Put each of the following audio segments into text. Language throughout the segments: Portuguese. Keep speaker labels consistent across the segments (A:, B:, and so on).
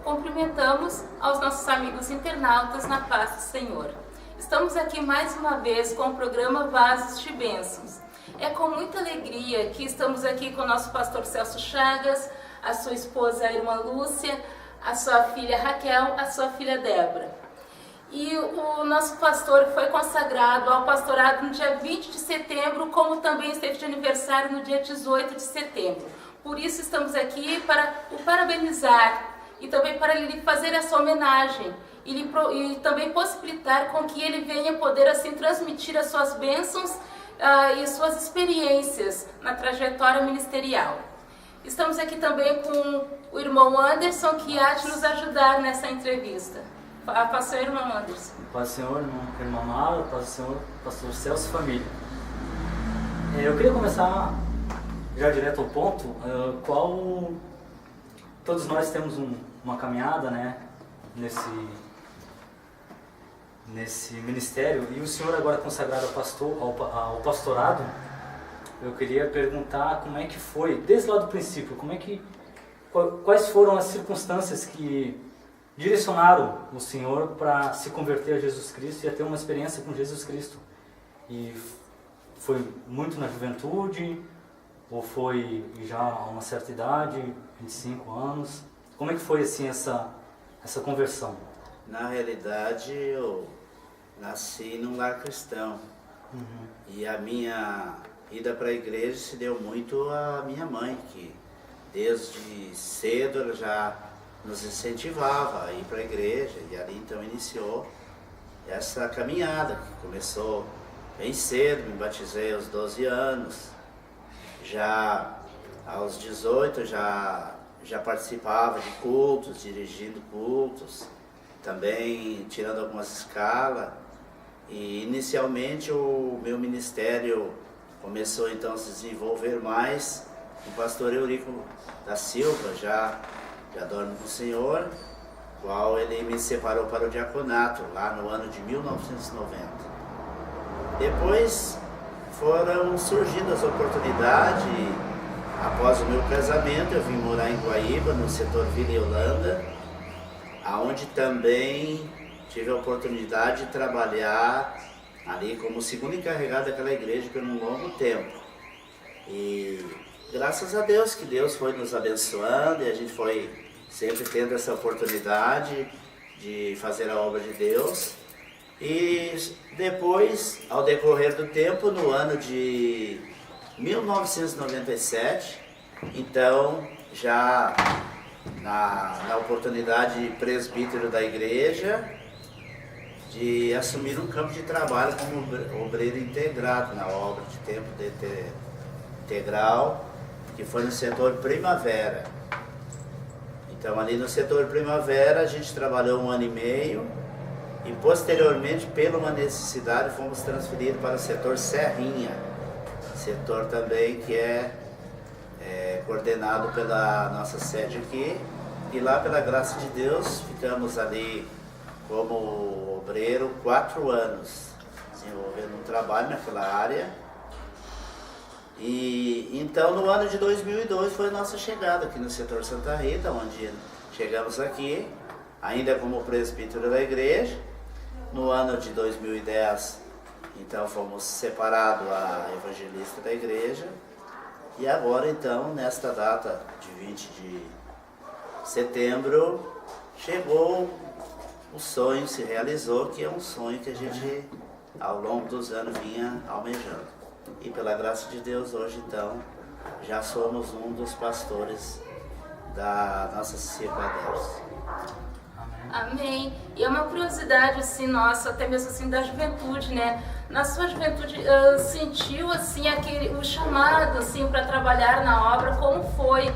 A: Cumprimentamos aos nossos amigos internautas na paz do Senhor. Estamos aqui mais uma vez com o programa Vasos de Bênçãos. É com muita alegria que estamos aqui com o nosso pastor Celso Chagas, a sua esposa, a irmã Lúcia, a sua filha Raquel, a sua filha Débora. E o nosso pastor foi consagrado ao pastorado no dia 20 de setembro, como também esteve de aniversário no dia 18 de setembro. Por isso estamos aqui para o parabenizar e também para lhe fazer essa homenagem e também possibilitar com que ele venha poder assim transmitir as suas bênçãos e suas experiências na trajetória ministerial. Estamos aqui também com o irmão Anderson, que há de nos ajudar nessa entrevista. A paz do Senhor, irmão Anderson.
B: Paz do Senhor, irmão Mara, paz do Senhor, pastor Celso e família. Eu queria começar já direto ao ponto, todos nós temos uma caminhada, né, nesse ministério, e o senhor agora consagrado ao pastorado, eu queria perguntar como é que foi, desde lá do princípio, quais foram as circunstâncias que direcionaram o senhor para se converter a Jesus Cristo e a ter uma experiência com Jesus Cristo? E foi muito na juventude, ou foi já a uma certa idade, 25 anos? Como é que foi assim essa conversão?
C: Na realidade, eu nasci num lar cristão. E a minha ida para a igreja se deu muito à minha mãe, que desde cedo ela já nos incentivava a ir para a igreja, e ali então iniciou essa caminhada, que começou bem cedo. Me batizei aos 12 anos, já aos 18 já participava de cultos, dirigindo cultos, também tirando algumas escalas. E inicialmente o meu ministério começou então a se desenvolver mais. O pastor Eurico da Silva já dorme com o Senhor, qual ele me separou para o diaconato lá no ano de 1990. Depois foram surgindo as oportunidades. Após o meu casamento, eu vim morar em Guaíba, no setor Vila e Holanda, aonde também tive a oportunidade de trabalhar ali como segundo encarregado daquela igreja por um longo tempo. E graças a Deus, que Deus foi nos abençoando e a gente foi sempre tendo essa oportunidade de fazer a obra de Deus. E depois, ao decorrer do tempo, no ano de 1997, então já na oportunidade de presbítero da igreja, de assumir um campo de trabalho como obreiro integrado na obra de tempo integral, que foi no setor Primavera. Então ali no setor Primavera a gente trabalhou 1 ano e meio, e posteriormente, pela uma necessidade, fomos transferidos para o setor Serrinha, setor também que é coordenado pela nossa sede aqui. E lá, pela graça de Deus, ficamos ali como obreiro 4 anos, desenvolvendo um trabalho naquela área. E então no ano de 2002 foi a nossa chegada aqui no setor Santa Rita, onde chegamos aqui, ainda como presbítero da igreja. No ano de 2010, então fomos separados a evangelista da igreja. E agora então, nesta data de 20 de setembro, chegou o sonho, se realizou, que é um sonho que a gente ao longo dos anos vinha almejando. E pela graça de Deus, hoje então, já somos um dos pastores da nossa Circuladeus.
A: Amém. E é uma curiosidade assim nossa, até mesmo assim da juventude, né? Na sua juventude sentiu assim o chamado assim para trabalhar na obra? Como foi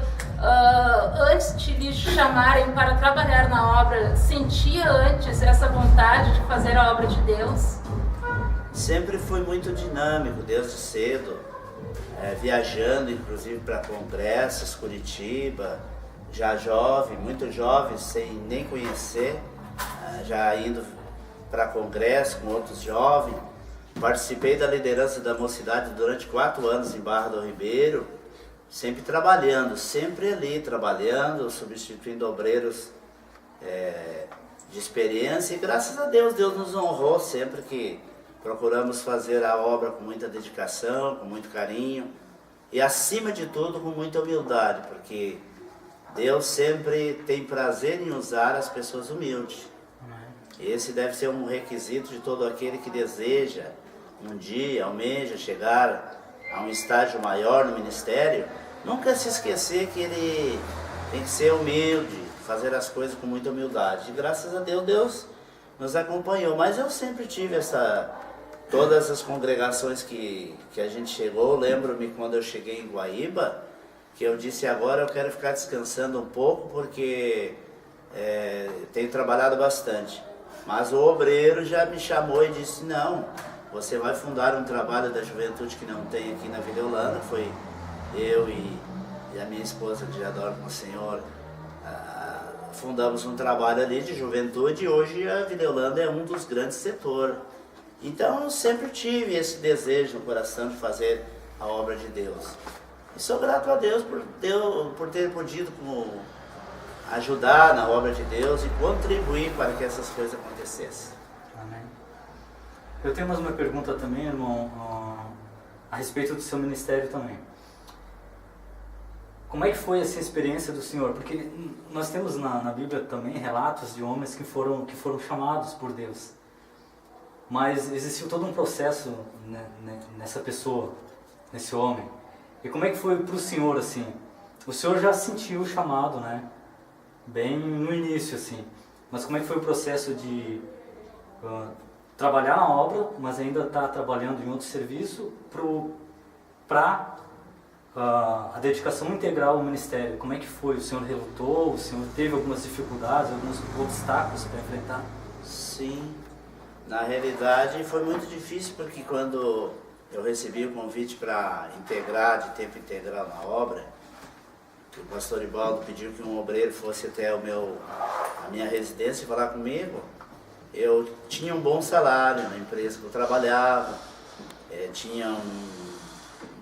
A: antes de lhe chamarem para trabalhar na obra? Sentia antes essa vontade de fazer a obra de Deus?
C: Sempre fui muito dinâmico desde cedo, viajando inclusive para congressos, Curitiba. Já jovem, muito jovem, sem nem conhecer, já indo para congresso com outros jovens. Participei da liderança da mocidade durante 4 anos em Barra do Ribeiro, sempre trabalhando, sempre ali trabalhando, substituindo obreiros de experiência, e graças a Deus, Deus nos honrou sempre que procuramos fazer a obra com muita dedicação, com muito carinho e, acima de tudo, com muita humildade, porque Deus sempre tem prazer em usar as pessoas humildes. Esse deve ser um requisito de todo aquele que deseja um dia, almeja chegar a um estágio maior no ministério. Nunca se esquecer que ele tem que ser humilde, fazer as coisas com muita humildade. E graças a Deus, Deus nos acompanhou. Mas eu sempre tive todas as congregações que a gente chegou. Lembro-me quando eu cheguei em Guaíba, que eu disse: agora eu quero ficar descansando um pouco, porque tenho trabalhado bastante. Mas o obreiro já me chamou e disse: não, você vai fundar um trabalho da juventude que não tem aqui na Vila Holanda. Foi eu e a minha esposa, que já dorme com o Senhor, fundamos um trabalho ali de juventude, e hoje a Vila Holanda é um dos grandes setores. Então eu sempre tive esse desejo no coração de fazer a obra de Deus. E sou grato a Deus por ter podido ajudar na obra de Deus e contribuir para que essas coisas acontecessem.
B: Amém. Eu tenho mais uma pergunta também, irmão, a respeito do seu ministério também. Como é que foi essa experiência do Senhor? Porque nós temos na Bíblia também relatos de homens que foram chamados por Deus. Mas existiu todo um processo, né, nessa pessoa, nesse homem. E como é que foi para o Senhor, assim? O Senhor já sentiu o chamado, né? Bem no início, assim. Mas como é que foi o processo de trabalhar na obra, mas ainda estar trabalhando em outro serviço, para a dedicação integral ao ministério? Como é que foi? O Senhor relutou? O Senhor teve algumas dificuldades, alguns obstáculos para enfrentar?
C: Sim. Na realidade foi muito difícil, porque quando eu recebi o convite para integrar de tempo integral na obra, o pastor Ibaldo pediu que um obreiro fosse até a minha residência falar comigo. Eu tinha um bom salário na empresa que eu trabalhava, tinha um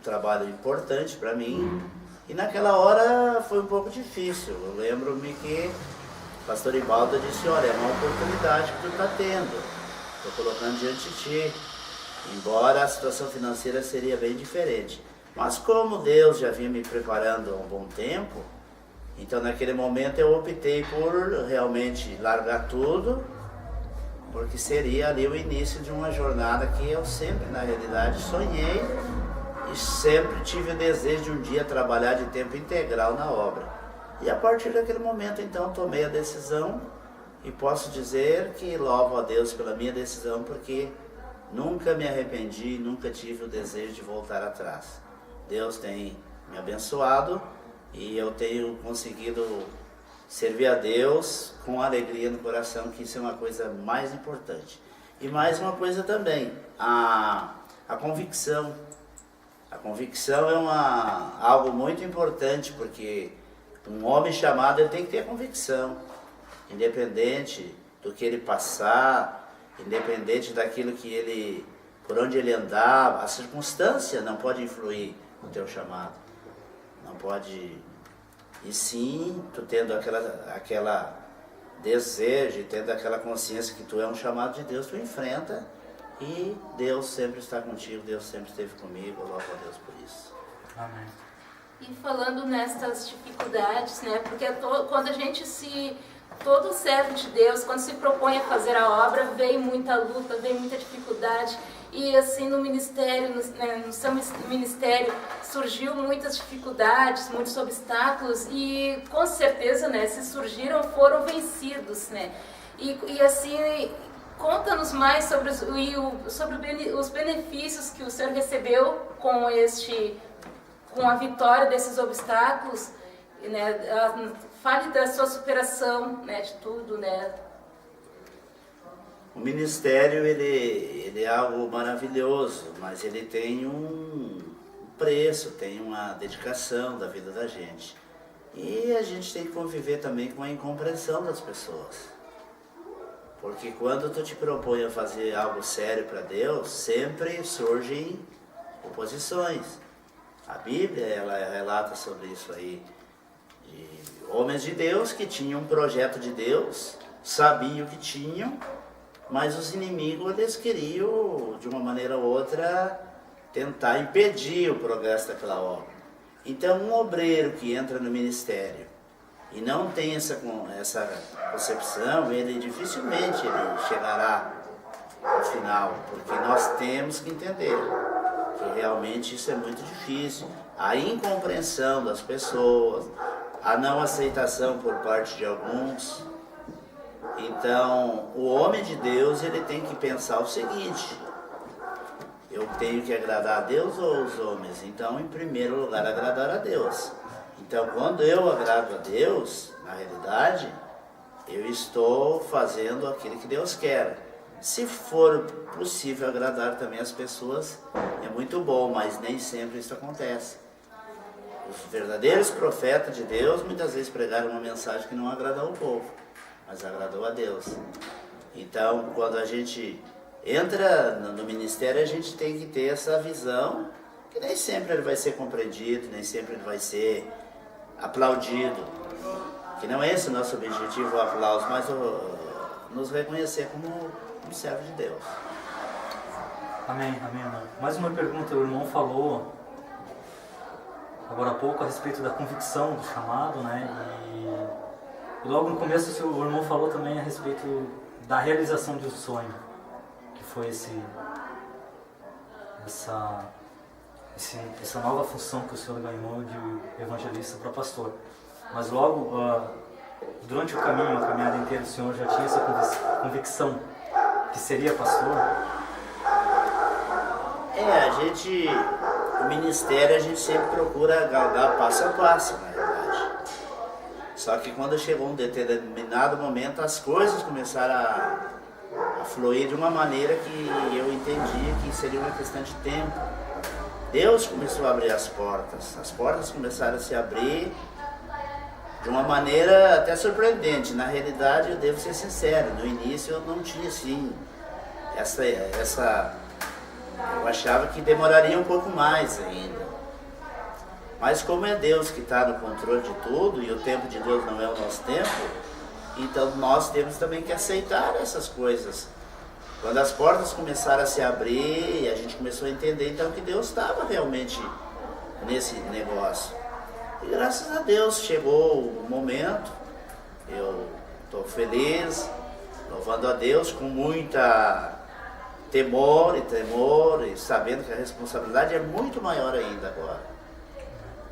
C: trabalho importante para mim, e naquela hora foi um pouco difícil. Eu lembro-me que o pastor Ibaldo disse: olha, é uma oportunidade que tu está tendo, estou colocando diante de ti, embora a situação financeira seria bem diferente. Mas como Deus já vinha me preparando há um bom tempo, então naquele momento eu optei por realmente largar tudo, porque seria ali o início de uma jornada que eu sempre, na realidade, sonhei e sempre tive o desejo de um dia trabalhar de tempo integral na obra. E a partir daquele momento, então, tomei a decisão, e posso dizer que louvo a Deus pela minha decisão, porque nunca me arrependi, nunca tive o desejo de voltar atrás. Deus tem me abençoado e eu tenho conseguido servir a Deus com alegria no coração, que isso é uma coisa mais importante. E mais uma coisa também, a convicção. A convicção é algo muito importante, porque um homem chamado, ele tem que ter convicção, independente do que ele passar, independente daquilo por onde ele andar. A circunstância não pode influir no teu chamado, não pode. E sim, tu tendo aquela desejo, tendo aquela consciência que tu é um chamado de Deus, tu enfrenta, e Deus sempre está contigo, Deus sempre esteve comigo. Eu louvo a Deus por isso.
B: Amém.
A: E falando nestas dificuldades, né, porque quando a gente todo servo de Deus, quando se propõe a fazer a obra, vem muita luta, vem muita dificuldade. E assim no ministério, no seu ministério, surgiu muitas dificuldades, muitos obstáculos, e com certeza, né, se surgiram, foram vencidos, né. E assim, conta-nos mais sobre os benefícios que o Senhor recebeu com a vitória desses obstáculos, né. Fale da sua superação, né, de tudo, né.
C: O ministério, ele é algo maravilhoso, mas ele tem um preço, tem uma dedicação da vida da gente. E a gente tem que conviver também com a incompreensão das pessoas. Porque quando tu te propõe a fazer algo sério para Deus, sempre surgem oposições. A Bíblia, ela relata sobre isso aí. Homens de Deus que tinham um projeto de Deus, sabiam o que tinham, mas os inimigos eles queriam, de uma maneira ou outra, tentar impedir o progresso daquela obra. Então, um obreiro que entra no ministério e não tem essa concepção, ele dificilmente ele chegará ao final, porque nós temos que entender que realmente isso é muito difícil. A incompreensão das pessoas, a não aceitação por parte de alguns. Então, o homem de Deus ele tem que pensar o seguinte: eu tenho que agradar a Deus ou aos homens? Então, em primeiro lugar, agradar a Deus. Então, quando eu agrado a Deus, na realidade, eu estou fazendo aquilo que Deus quer. Se for possível agradar também as pessoas, é muito bom, mas nem sempre isso acontece. Os verdadeiros profetas de Deus muitas vezes pregaram uma mensagem que não agradou o povo, mas agradou a Deus. Então, quando a gente entra no ministério, a gente tem que ter essa visão, que nem sempre ele vai ser compreendido, nem sempre ele vai ser aplaudido. Que não é esse o nosso objetivo, o aplauso, mas nos reconhecer como um servo de Deus.
B: Amém, amém, irmão. Mais uma pergunta, o irmão falou agora há pouco a respeito da convicção do chamado, né? E logo no começo o irmão falou também a respeito da realização de um sonho, que foi essa nova função que o senhor ganhou de evangelista para pastor. Mas logo, durante o caminho, a caminhada inteira, o senhor já tinha essa convicção que seria pastor?
C: O ministério a gente sempre procura galgar passo a passo, na verdade. Só que quando chegou um determinado momento, as coisas começaram a fluir de uma maneira que eu entendi que seria uma questão de tempo. Deus começou a abrir as portas começaram a se abrir de uma maneira até surpreendente. Na realidade, eu devo ser sincero, no início eu não tinha assim, eu achava que demoraria um pouco mais ainda. Mas como é Deus que está no controle de tudo, e o tempo de Deus não é o nosso tempo, então nós temos também que aceitar essas coisas. Quando as portas começaram a se abrir, a gente começou a entender então que Deus estava realmente nesse negócio. E graças a Deus chegou o momento, eu estou feliz, louvando a Deus com muita temor, e sabendo que a responsabilidade é muito maior ainda agora.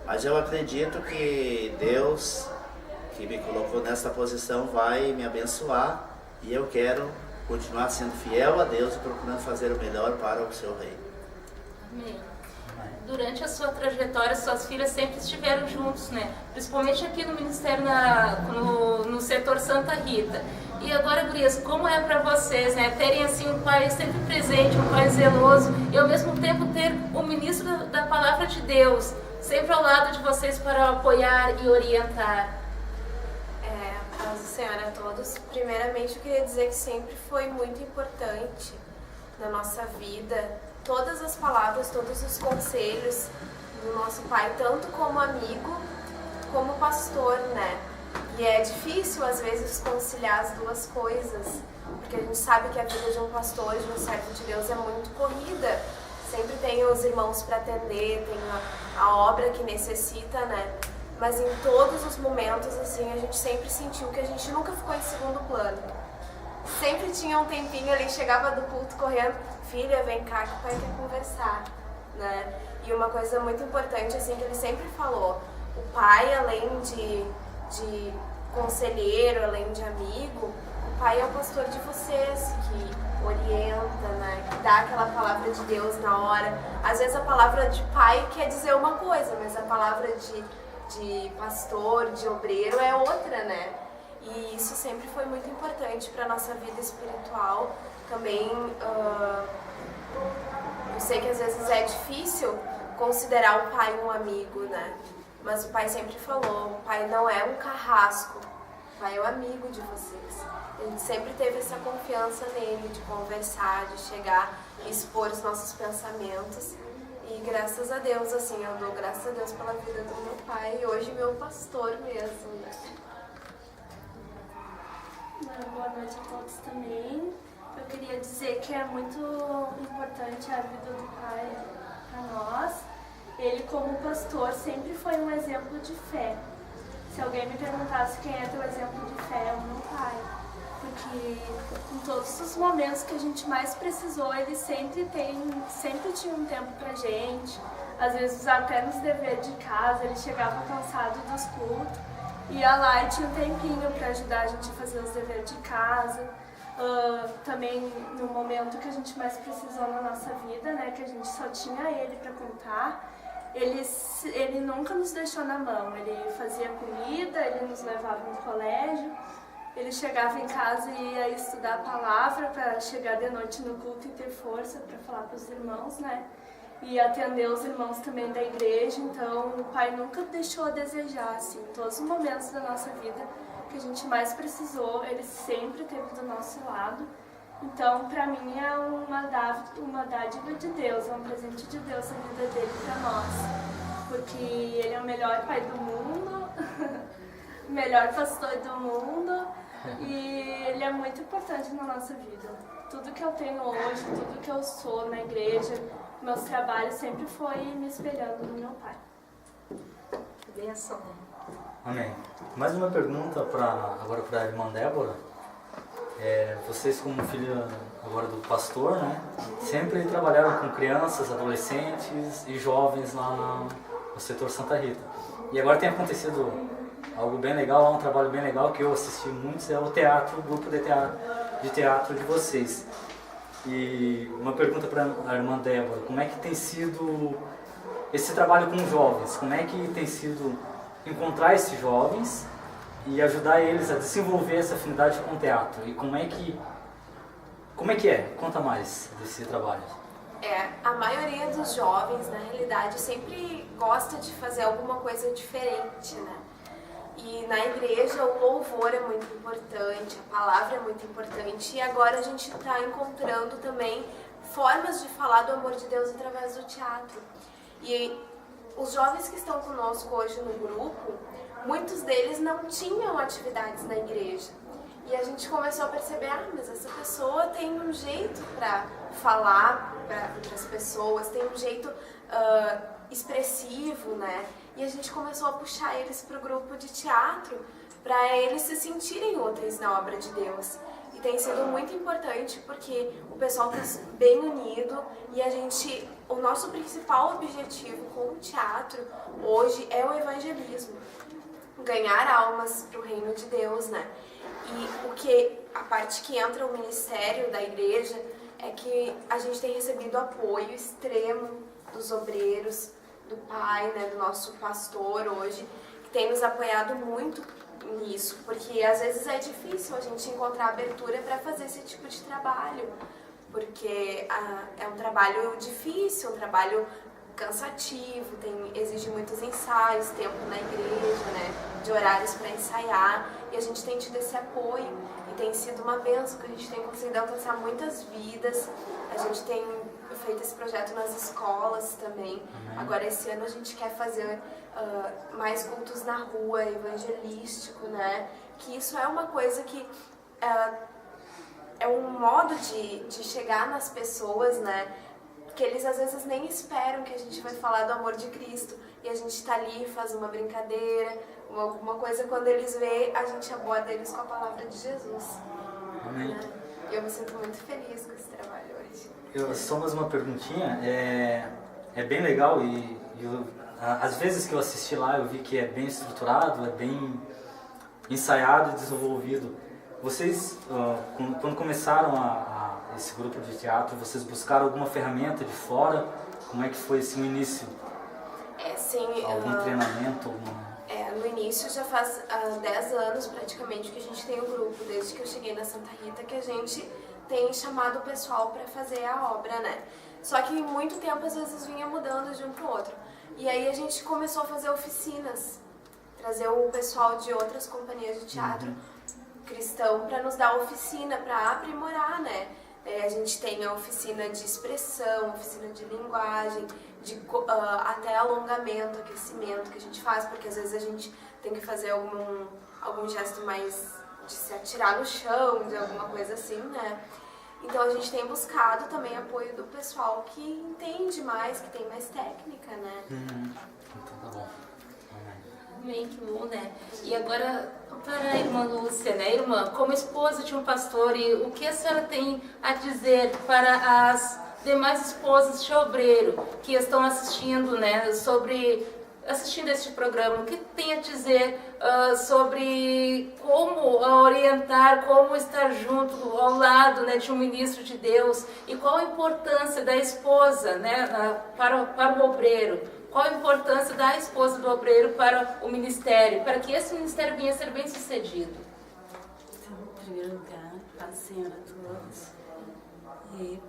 C: Mas eu acredito que Deus, que me colocou nessa posição, vai me abençoar, e eu quero continuar sendo fiel a Deus e procurando fazer o melhor para o seu reino.
A: Amém. Durante a sua trajetória, suas filhas sempre estiveram juntos, né? Principalmente aqui no ministério, no setor Santa Rita. E agora, gurias, como é para vocês, né? Terem assim um pai sempre presente, um pai zeloso, e ao mesmo tempo ter o ministro da palavra de Deus sempre ao lado de vocês para apoiar e orientar.
D: Paz do Senhor a todos. Primeiramente, eu queria dizer que sempre foi muito importante na nossa vida todas as palavras, todos os conselhos do nosso pai, tanto como amigo, como pastor, né? E é difícil, às vezes, conciliar as duas coisas, porque a gente sabe que a vida de um pastor, de um servo de Deus, é muito corrida. Sempre tem os irmãos para atender, tem a obra que necessita, né? Mas em todos os momentos, assim, a gente sempre sentiu que a gente nunca ficou em segundo plano. Sempre tinha um tempinho ali, chegava do culto correndo, filha, vem cá que o pai quer conversar, né? E uma coisa muito importante, assim, que ele sempre falou, o pai, além de conselheiro, além de amigo, o pai é o pastor de vocês, que orienta, né? Que dá aquela palavra de Deus na hora. Às vezes a palavra de pai quer dizer uma coisa, mas a palavra de pastor, de obreiro é outra, né? E isso sempre foi muito importante para a nossa vida espiritual. Também, eu sei que às vezes é difícil considerar o pai um amigo, né? Mas o pai sempre falou, o pai não é um carrasco, o pai é o amigo de vocês. A gente sempre teve essa confiança nele, de conversar, de chegar e expor os nossos pensamentos. E graças a Deus, assim, eu dou graças a Deus pela vida do meu pai e hoje meu pastor mesmo, né?
E: Boa noite a todos também. Eu queria dizer que é muito importante a vida do pai para nós. Ele, como pastor, sempre foi um exemplo de fé. Se alguém me perguntasse quem é teu exemplo de fé, é o meu pai. Porque em todos os momentos que a gente mais precisou, ele sempre tinha um tempo pra gente. Às vezes até nos deveres de casa, ele chegava cansado dos cultos, ia lá e tinha um tempinho para ajudar a gente a fazer os deveres de casa. Também no momento que a gente mais precisou na nossa vida, né, que a gente só tinha ele para contar, ele nunca nos deixou na mão. Ele fazia comida, ele nos levava no colégio, ele chegava em casa e ia estudar a palavra para chegar de noite no culto e ter força para falar para os irmãos, né? E atender os irmãos também da igreja. Então o pai nunca deixou a desejar, assim, em todos os momentos da nossa vida que a gente mais precisou, ele sempre esteve do nosso lado. Então, para mim, é uma dádiva de Deus, é um presente de Deus a vida dele para nós. Porque ele é o melhor pai do mundo, o melhor pastor do mundo, e ele é muito importante na nossa vida. Tudo que eu tenho hoje, tudo que eu sou na igreja, meus trabalhos sempre foi me espelhando no meu pai.
A: Benção.
B: Amém. Mais uma pergunta agora para a irmã Débora. Vocês, como filha agora do pastor, né, sempre trabalharam com crianças, adolescentes e jovens lá no setor Santa Rita. E agora tem acontecido algo bem legal, um trabalho bem legal que eu assisti muito, é o teatro, o grupo de teatro de vocês. E uma pergunta para a irmã Débora: como é que tem sido esse trabalho com jovens? Como é que tem sido encontrar esses jovens e ajudar eles a desenvolver essa afinidade com o teatro? E como é que é? Conta mais desse trabalho.
D: A maioria dos jovens, na realidade, sempre gosta de fazer alguma coisa diferente, né? E na igreja o louvor é muito importante, a palavra é muito importante, e agora a gente está encontrando também formas de falar do amor de Deus através do teatro. E os jovens que estão conosco hoje no grupo, muitos deles não tinham atividades na igreja. E a gente começou a perceber, mas essa pessoa tem um jeito para falar para as pessoas, tem um jeito expressivo, né? E a gente começou a puxar eles para o grupo de teatro, para eles se sentirem úteis na obra de Deus. E tem sido muito importante porque o pessoal está bem unido e o nosso principal objetivo com o teatro hoje é o evangelismo. Ganhar almas para o reino de Deus, né? E a parte que entra o ministério da igreja é que a gente tem recebido apoio extremo dos obreiros, do pai, né, do nosso pastor hoje, que tem nos apoiado muito nisso, porque às vezes é difícil a gente encontrar abertura para fazer esse tipo de trabalho, porque é um trabalho difícil, um trabalho cansativo, exige muitos ensaios, tempo na igreja, né, de horários para ensaiar, e a gente tem tido esse apoio, e tem sido uma bênção, que a gente tem conseguido alcançar muitas vidas. A gente tem feito esse projeto nas escolas também. Agora esse ano a gente quer fazer mais cultos na rua, evangelístico, né, que isso é uma coisa que é um modo de chegar nas pessoas, né, que eles às vezes nem esperam que a gente vai falar do amor de Cristo, e a gente tá ali, faz uma brincadeira, alguma coisa, quando eles veem, a gente aborda eles com a palavra de Jesus.
B: Amém.
D: E eu me sinto muito feliz com esse trabalho hoje.
B: Só mais uma perguntinha, é bem legal às vezes que eu assisti lá eu vi que é bem estruturado, é bem ensaiado e desenvolvido. Vocês, quando começaram esse grupo de teatro, vocês buscaram alguma ferramenta de fora? Como é que foi esse início?
D: Sim.
B: Algum treinamento?
D: No início já faz 10 anos praticamente que a gente tem um grupo, desde que eu cheguei na Santa Rita, que a gente tem chamado o pessoal para fazer a obra, né? Só que em muito tempo às vezes vinha mudando de um para o outro. E aí a gente começou a fazer oficinas, trazer o pessoal de outras companhias de teatro cristão para nos dar oficina, para aprimorar, né? A gente tem a oficina de expressão, oficina de linguagem, até alongamento, aquecimento que a gente faz, porque às vezes a gente tem que fazer algum gesto mais de se atirar no chão, de alguma coisa assim, né? Então a gente tem buscado também apoio do pessoal que entende mais, que tem mais técnica, né?
B: Então tá bom.
A: Amém, que bom, né? E agora para a irmã Lúcia, né? Irmã, como esposa de um pastor, e o que a senhora tem a dizer para as demais esposas de obreiro que estão assistindo, né? Assistindo este programa, o que tem a dizer sobre como orientar, como estar junto, ao lado, né, de um ministro de Deus, e qual a importância da esposa, né, para o obreiro, qual a importância da esposa do obreiro para o ministério, para que esse ministério venha a ser bem sucedido.
F: Então, em primeiro lugar, paz do Senhor a todos. E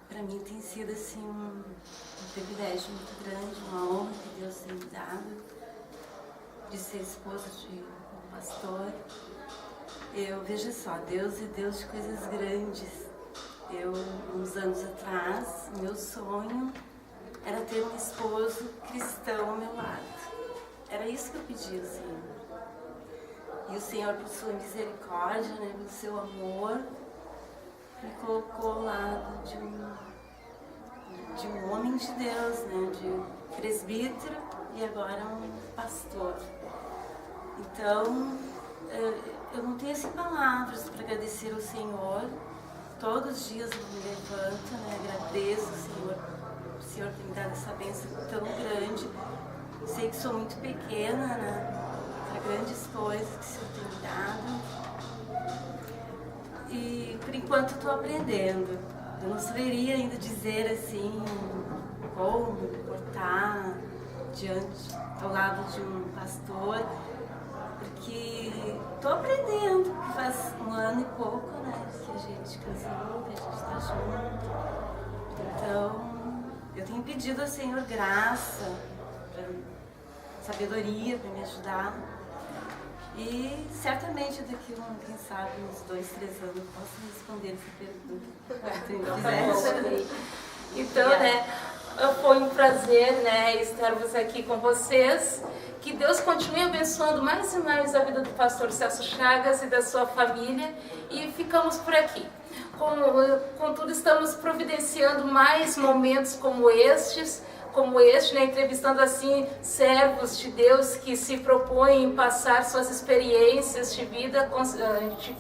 F: para mim tem sido assim um privilégio muito grande, uma honra que Deus tem me dado de ser esposa de um pastor. Eu vejo só, Deus é Deus de coisas grandes. Uns anos atrás, meu sonho era ter um esposo cristão ao meu lado. Era isso que eu pedia ao Senhor. E o Senhor, por sua misericórdia, né, pelo seu amor, me colocou ao lado de um homem de Deus, né, de um presbítero e agora um pastor. Então, eu não tenho assim palavras para agradecer ao Senhor. Todos os dias eu me levanto, né, agradeço ao Senhor. O Senhor tem me dado essa bênção tão grande. Sei que sou muito pequena, né, para grandes coisas que o Senhor tem me dado. E por enquanto estou aprendendo. Eu não saberia ainda dizer assim como me portar ao lado de um pastor, porque estou aprendendo, porque faz 1 ano e pouco, né, que a gente casou, que a gente está junto. Então, eu tenho pedido ao Senhor graça, sabedoria para me ajudar. E certamente daqui quem sabe, uns 2, 3 anos, eu posso responder essa pergunta, se quiser.
A: Então, né, foi um prazer, né, estarmos aqui com vocês. Que Deus continue abençoando mais e mais a vida do pastor Celso Chagas e da sua família. E ficamos por aqui. Contudo, estamos providenciando mais momentos como este, né, entrevistando assim servos de Deus que se propõem em passar suas experiências de vida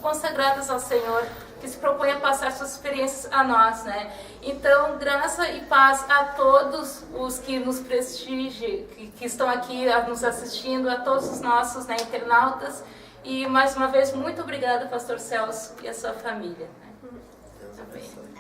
A: consagradas ao Senhor, que se propõem a passar suas experiências a nós, né? Então, graça e paz a todos os que nos prestigiam, que estão aqui nos assistindo, a todos os nossos, né, internautas. E mais uma vez, muito obrigada, pastor Celso, e a sua família. Né?
C: Deus abençoe.